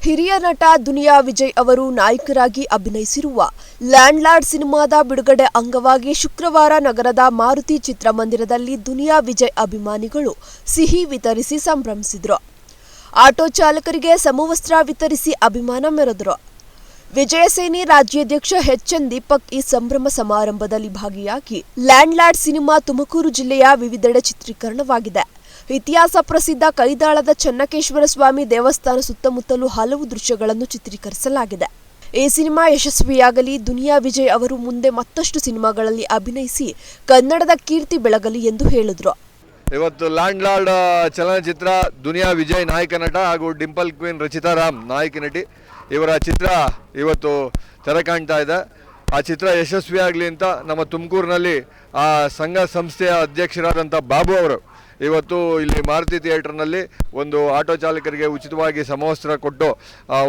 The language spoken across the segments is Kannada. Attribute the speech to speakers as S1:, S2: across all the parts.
S1: ಹಿರಿಯ ನಟ ದುನಿಯಾ ವಿಜಯ್ ಅವರು ನಾಯಕರಾಗಿ ಅಭಿನಯಿಸಿರುವ ಲ್ಯಾಂಡ್ಲಾರ್ಡ್ ಸಿನಿಮಾದ ಬಿಡುಗಡೆ ಅಂಗವಾಗಿ ಶುಕ್ರವಾರ ನಗರದ ಮಾರುತಿ ಚಿತ್ರಮಂದಿರದಲ್ಲಿ ದುನಿಯಾ ವಿಜಯ್ ಅಭಿಮಾನಿಗಳು ಸಿಹಿ ವಿತರಿಸಿ ಸಂಭ್ರಮಿಸಿದರು. ಆಟೋ ಚಾಲಕರಿಗೆ ಸಮವಸ್ತ್ರ ವಿತರಿಸಿ ಅಭಿಮಾನ ಮೆರೆದರು. ವಿಜಯಸೇನಿ ರಾಜ್ಯಾಧ್ಯಕ್ಷ ಎಚ್.ಎನ್. ದೀಪಕ್ ಈ ಸಂಭ್ರಮ ಸಮಾರಂಭದಲ್ಲಿ ಭಾಗಿಯಾಗಿ ಲ್ಯಾಂಡ್ಲಾರ್ಡ್ ಸಿನಿಮಾ ತುಮಕೂರು ಜಿಲ್ಲೆಯ ವಿವಿಧೆಡೆ ಚಿತ್ರೀಕರಣವಾಗಿದೆ. ಇತಿಹಾಸ ಪ್ರಸಿದ್ಧ ಕೈದಾಳದ ಚನ್ನಕೇಶ್ವರ ಸ್ವಾಮಿ ದೇವಸ್ಥಾನ ಸುತ್ತಮುತ್ತಲೂ ಹಲವು ದೃಶ್ಯಗಳನ್ನು ಚಿತ್ರೀಕರಿಸಲಾಗಿದೆ. ಈ ಸಿನಿಮಾ ಯಶಸ್ವಿಯಾಗಲಿ, ದುನಿಯಾ ವಿಜಯ್ ಅವರು ಮುಂದೆ ಮತ್ತಷ್ಟು ಸಿನಿಮಾಗಳಲ್ಲಿ ಅಭಿನಯಿಸಿ ಕನ್ನಡದ ಕೀರ್ತಿ ಬೆಳಗಲಿ ಎಂದು ಹೇಳಿದರು.
S2: ಇವತ್ತು ಲ್ಯಾಂಡ್ಲಾರ್ಡ್ ಚಲನಚಿತ್ರ ದುನಿಯಾ ವಿಜಯ್ ನಾಯಕ ನಟ ಹಾಗೂ ಡಿಂಪಲ್ ಕ್ವೀನ್ ರಚಿತಾ ರಾಮ್ ನಾಯಕಿ ನಟಿ ಇವರ ಚಿತ್ರ ಇವತ್ತು ತೆರೆ ಕಾಣ್ತಾ ಇದೆ. ಆ ಚಿತ್ರ ಯಶಸ್ವಿಯಾಗಲಿ ಅಂತ ನಮ್ಮ ತುಮಕೂರಿನಲ್ಲಿ ಆ ಸಂಘ ಸಂಸ್ಥೆಯ ಅಧ್ಯಕ್ಷರಾದಂಥ ಬಾಬು ಅವರು ಇವತ್ತು ಇಲ್ಲಿ ಮಾರುತಿ ಥಿಯೇಟರ್ನಲ್ಲಿ ಒಂದು ಆಟೋ ಚಾಲಕರಿಗೆ ಉಚಿತವಾಗಿ ಸಮವಸ್ತ್ರ ಕೊಟ್ಟು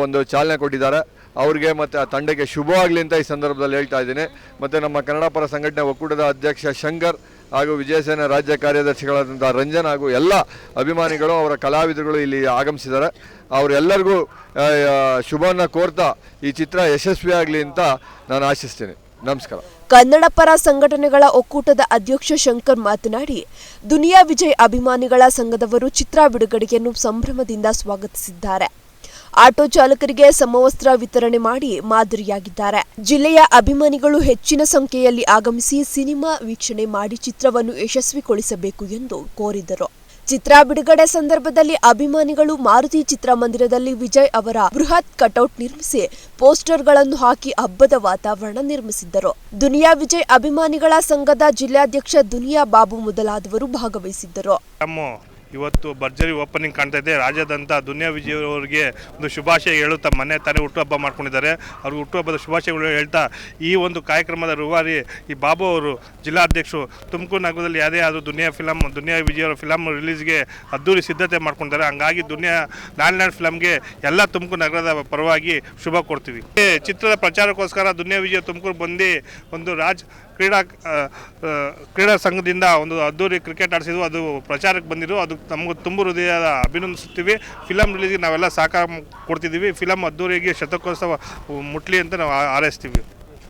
S2: ಒಂದು ಚಾಲನೆ ಕೊಟ್ಟಿದ್ದಾರೆ. ಅವ್ರಿಗೆ ಮತ್ತು ಆ ತಂಡಕ್ಕೆ ಶುಭವಾಗಲಿ ಅಂತ ಈ ಸಂದರ್ಭದಲ್ಲಿ ಹೇಳ್ತಾ ಇದ್ದೀನಿ. ಮತ್ತು ನಮ್ಮ ಕನ್ನಡ ಪರ ಸಂಘಟನೆ ಒಕ್ಕೂಟದ ಅಧ್ಯಕ್ಷ ಶಂಕರ್ ಹಾಗೂ ವಿಜಯಸೇನೆ ರಾಜ್ಯ ಕಾರ್ಯದರ್ಶಿಗಳಾದಂಥ ರಂಜನ್ ಹಾಗೂ ಎಲ್ಲ ಅಭಿಮಾನಿಗಳು ಅವರ ಕಲಾವಿದರುಗಳು ಇಲ್ಲಿ ಆಗಮಿಸಿದ್ದಾರೆ. ಅವರೆಲ್ಲರಿಗೂ ಶುಭವನ್ನು ಕೋರ್ತಾ ಈ ಚಿತ್ರ ಯಶಸ್ವಿಯಾಗಲಿ ಅಂತ ನಾನು ಆಶಿಸ್ತೀನಿ. ನಮಸ್ಕಾರ.
S1: ಕನ್ನಡ ಪರ ಸಂಘಟನೆಗಳ ಒಕ್ಕೂಟದ ಅಧ್ಯಕ್ಷ ಶಂಕರ್ ಮಾತನಾಡಿ, ದುನಿಯಾ ವಿಜಯ್ ಅಭಿಮಾನಿಗಳ ಸಂಘದವರು ಚಿತ್ರ ಬಿಡುಗಡೆಯನ್ನು ಸಂಭ್ರಮದಿಂದ ಸ್ವಾಗತಿಸಿದ್ದಾರೆ. ಆಟೋ ಚಾಲಕರಿಗೆ ಸಮವಸ್ತ್ರ ವಿತರಣೆ ಮಾಡಿ ಮಾದರಿಯಾಗಿದ್ದಾರೆ. ಜಿಲ್ಲೆಯ ಅಭಿಮಾನಿಗಳು ಹೆಚ್ಚಿನ ಸಂಖ್ಯೆಯಲ್ಲಿ ಆಗಮಿಸಿ ಸಿನಿಮಾ ವೀಕ್ಷಣೆ ಮಾಡಿ ಚಿತ್ರವನ್ನು ಯಶಸ್ವಿಗೊಳಿಸಬೇಕು ಎಂದು ಕೋರಿದರು. ಚಿತ್ರ ಬಿಡುಗಡೆ ಸಂದರ್ಭದಲ್ಲಿ ಅಭಿಮಾನಿಗಳು ಮಾರುತಿ ಚಿತ್ರಮಂದಿರದಲ್ಲಿ ವಿಜಯ್ ಅವರ ಬೃಹತ್ ಕಟೌಟ್ ನಿರ್ಮಿಸಿ ಪೋಸ್ಟರ್ಗಳನ್ನು ಹಾಕಿ ಹಬ್ಬದ ವಾತಾವರಣ ನಿರ್ಮಿಸಿದ್ದರು. ದುನಿಯಾ ವಿಜಯ್ ಅಭಿಮಾನಿಗಳ ಸಂಘದ ಜಿಲ್ಲಾಧ್ಯಕ್ಷ ದುನಿಯಾ ಬಾಬು ಮೊದಲಾದವರು ಭಾಗವಹಿಸಿದ್ದರು.
S3: ಇವತ್ತು ಭರ್ಜರಿ ಓಪನಿಂಗ್ ಕಾಣ್ತಾ ಇದೆ. ರಾಜ್ಯಾದ್ಯಂತ ದುನಿಯಾ ವಿಜಯ್ ಅವರಿಗೆ ಒಂದು ಶುಭಾಶಯ ಹೇಳುತ್ತಾ ಮೊನ್ನೆ ತಾನೇ ಹುಟ್ಟುಹಬ್ಬ ಮಾಡ್ಕೊಂಡಿದ್ದಾರೆ. ಅವ್ರಿಗೆ ಹುಟ್ಟುಹಬ್ಬದ ಶುಭಾಶಯಗಳು ಹೇಳ್ತಾ ಈ ಒಂದು ಕಾರ್ಯಕ್ರಮದ ರೂವಾರಿ ಈ ಬಾಬು ಅವರು ಜಿಲ್ಲಾಧ್ಯಕ್ಷರು ತುಮಕೂರು ನಗರದಲ್ಲಿ ಯಾವುದೇ ಆದರೂ ದುನಿಯಾ ವಿಜಯ್ ಅವರ ಫಿಲಮ್ ರಿಲೀಸ್ಗೆ ಅದ್ದೂರಿ ಸಿದ್ಧತೆ ಮಾಡ್ಕೊಂಡಿದ್ದಾರೆ. ಹಂಗಾಗಿ ಲ್ಯಾಂಡ್ಲಾರ್ಡ್ ಫಿಲಮ್ಗೆ ಎಲ್ಲ ತುಮಕೂರು ನಗರದ ಪರವಾಗಿ ಶುಭ ಕೊಡ್ತೀವಿ. ಚಿತ್ರದ ಪ್ರಚಾರಕ್ಕೋಸ್ಕರ ದುನಿಯಾ ವಿಜಯ್ ತುಮಕೂರು ಬಂದು ಒಂದು ಕ್ರೀಡಾ ಸಂಘದಿಂದ ಒಂದು ಅದ್ದೂರಿ ಕ್ರಿಕೆಟ್ ಆಡಿಸಿದ್ವು. ಅದು ಪ್ರಚಾರಕ್ಕೆ ಬಂದಿದ್ದು ಅದು ನಮಗೆ ತುಂಬ ಹೃದಯದ ಅಭಿನಂದಿಸುತ್ತೀವಿ. ಫಿಲಮ್ ರಿಲೀಸ್ಗೆ ನಾವೆಲ್ಲ ಸಹಕಾರ ಕೊಡ್ತಿದ್ದೀವಿ. ಫಿಲಮ್ ಅದ್ದೂರಿಗೆ ಶತಕೋತ್ಸವ ಮುಟ್ಲಿ ಅಂತ ನಾವು ಹಾರೈಸ್ತೀವಿ.